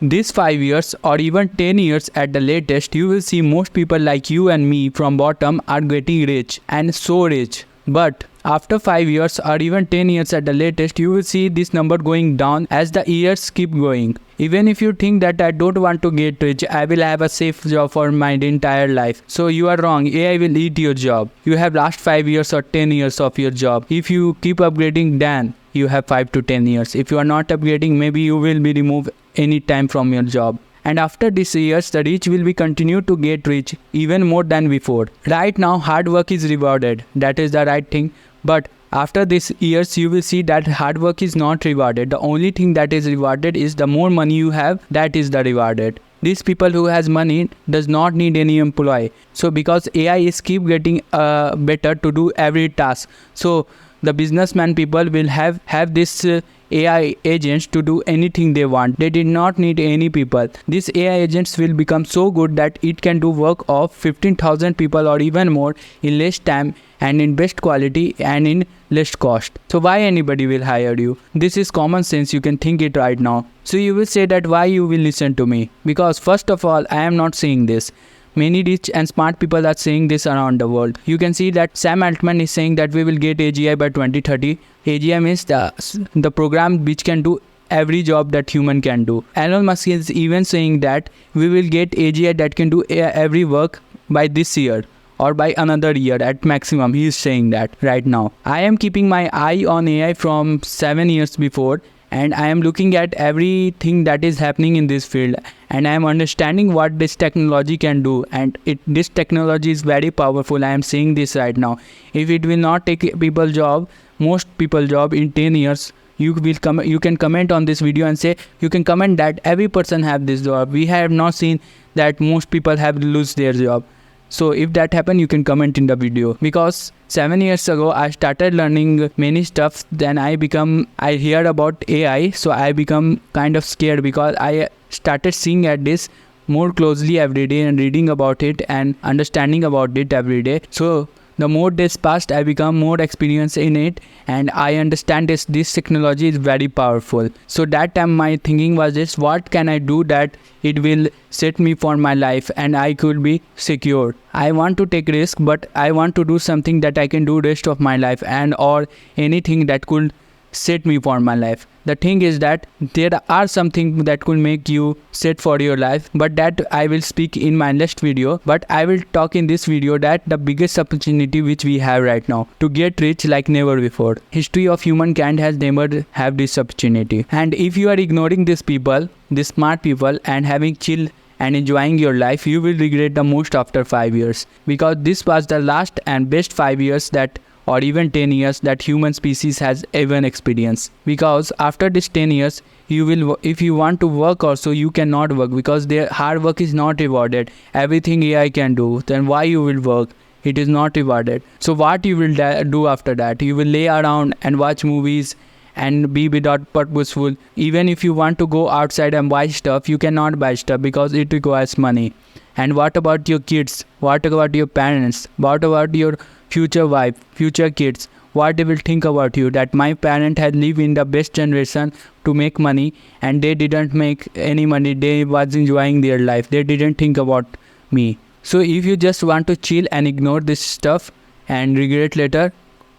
This 5 years or even 10 years at the latest, you will see most people like you and me from bottom are getting rich and so rich. But after 5 years or even 10 years at the latest, you will see this number going down as the years keep going. Even if you think that I don't want to get rich, I will have a safe job for my entire life. So you are wrong. AI will eat your job. You have last 5 years or 10 years of your job. If you keep upgrading, then you have 5 to 10 years. If you are not upgrading, maybe you will be removed any time from your job. And after these years, the rich will be continue to get rich even more than before. Right now, hard work is rewarded. That is the right thing. But after these years, you will see that hard work is not rewarded. The only thing that is rewarded is the more money you have, that is the rewarded. These people who has money does not need any employee. So because AI is keep getting better to do every task. So the businessman people will have this AI agents to do anything they want. They did not need any people. These AI agents will become so good that it can do work of 15,000 people or even more in less time and in best quality and in less cost. So why anybody will hire you? This is common sense. You can think it right now. So you will say that why you will listen to me? Because first of all, I am not saying this. Many rich and smart people are saying this around the world. You can see that Sam Altman is saying that we will get AGI by 2030. AGI means the program which can do every job that human can do. Elon Musk is even saying that we will get AGI that can do every work by this year or by another year at maximum. He is saying that right now. I am keeping my eye on AI from 7 years before, and I am looking at everything that is happening in this field, and I am understanding what this technology can do, and this technology is very powerful. I am saying this right now. If it will not take people job, most people job in 10 years, you can comment on this video and say, you can comment that every person have this job. We have not seen that most people have lose their job. So if that happen, you can comment in the video. Because 7 years ago, I started learning many stuff. Then I heard about AI. So I become kind of scared because I started seeing at this more closely every day and reading about it and understanding about it every day. So the more days passed, I become more experienced in it, and I understand this technology is very powerful. So that time my thinking was this: what can I do that it will set me for my life and I could be secure? I want to take risk, but I want to do something that I can do rest of my life and or anything that could set me for my life. The thing is that there are something that could make you set for your life, but that I will speak in my next video. But I will talk in this video that the biggest opportunity which we have right now to get rich like never before. History of humankind has never have this opportunity. And if you are ignoring these people, these smart people, and having chill and enjoying your life, you will regret the most after 5 years. Because this was the last and best 5 years that or even 10 years that human species has ever experienced. Because after this 10 years, you will, if you want to work also, you cannot work because their hard work is not rewarded. Everything AI can do, then why you will work? It is not rewarded. So what you will do after that? You will lay around and watch movies and be without purposeful. Even if you want to go outside and buy stuff, you cannot buy stuff because it requires money. And what about your kids? What about your parents? What about your future wife, future kids? What they will think about you, that my parent had lived in the best generation to make money and they didn't make any money. They was enjoying their life. They didn't think about me. So if you just want to chill and ignore this stuff and regret later,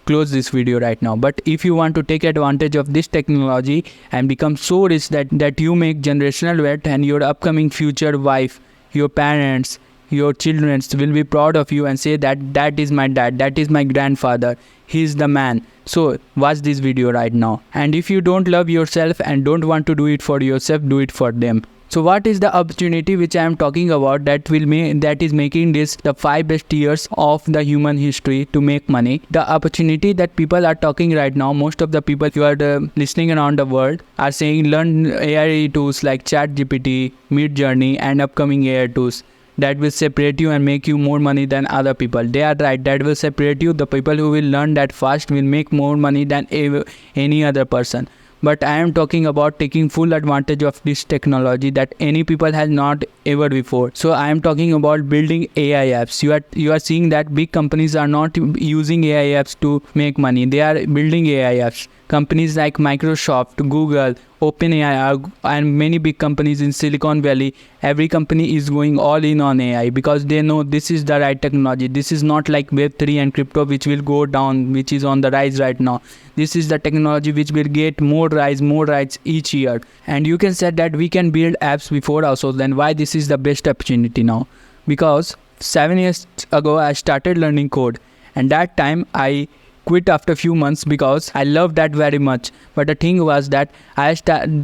close this video right now. But if you want to take advantage of this technology and become so rich that you make generational wealth, and your upcoming future wife, your parents, your children will be proud of you and say that is my dad, that is my grandfather, he is the man. So watch this video right now. And if you don't love yourself and don't want to do it for yourself, do it for them. So what is the opportunity which I am talking about that is making this the 5 best years of the human history to make money? The opportunity that people are talking right now, most of the people who are listening around the world are saying learn AI tools like ChatGPT, Midjourney and upcoming AI tools that will separate you and make you more money than other people. They are right, that will separate you. The people who will learn that fast will make more money than any other person. But I am talking about taking full advantage of this technology that any people has not ever before. So I am talking about building AI apps. You are seeing that big companies are not using AI apps to make money. They are building AI apps. companies like Microsoft, Google, OpenAI, and many big companies in Silicon Valley, every company is going all in on AI because they know this is the right technology. This is not like Web3 and crypto which will go down, which is on the rise right now. This is the technology which will get more rise each year. And you can say that we can build apps before also, then why this is the best opportunity now? Because 7 years ago I started learning code, and that time I quit after few months because I loved that very much. But the thing was that I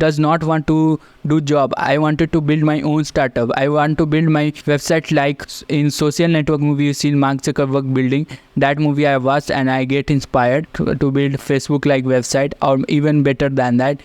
does not want to do job. I wanted to build my own startup. I want to build my website like in Social Network movie you see Mark Zuckerberg building. That movie I watched and I get inspired to build Facebook like website, or even better than that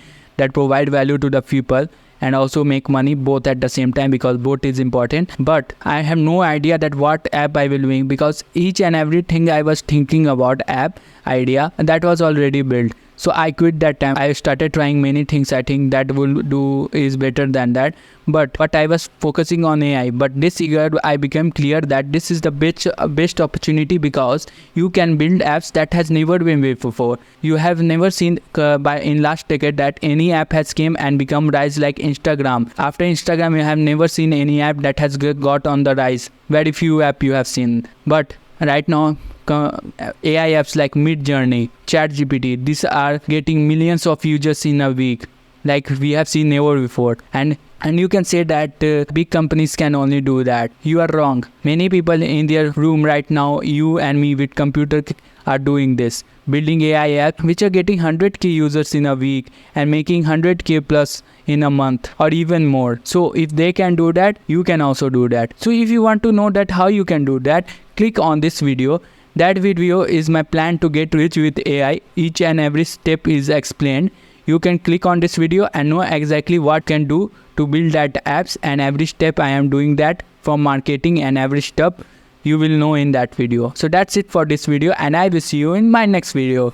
provide value to the people and also make money both at the same time, because both is important. But I have no idea that what app I will make, because each and everything I was thinking about app idea that was already built. So I quit that time. I started trying many things. I think that will do is better than that. But I was focusing on AI. But this year I became clear that this is the best opportunity, because you can build apps that has never been built before. You have never seen in last decade that any app has came and become rise like Instagram. After Instagram, you have never seen any app that has got on the rise. Very few app you have seen. But right now, AI apps like Midjourney, ChatGPT, these are getting millions of users in a week, like we have seen never before. And you can say that big companies can only do that. You are wrong. Many people in their room right now, you and me with computer, are doing this, building AI apps which are getting 100k users in a week and making 100k plus in a month or even more. So if they can do that, you can also do that. So if you want to know that how you can do that, click on this video. That video is my plan to get rich with AI. Each and every step is explained. You can click on this video and know exactly what can do to build that apps, and every step I am doing that from marketing, and every step you will know in that video. So that's it for this video, and I will see you in my next video.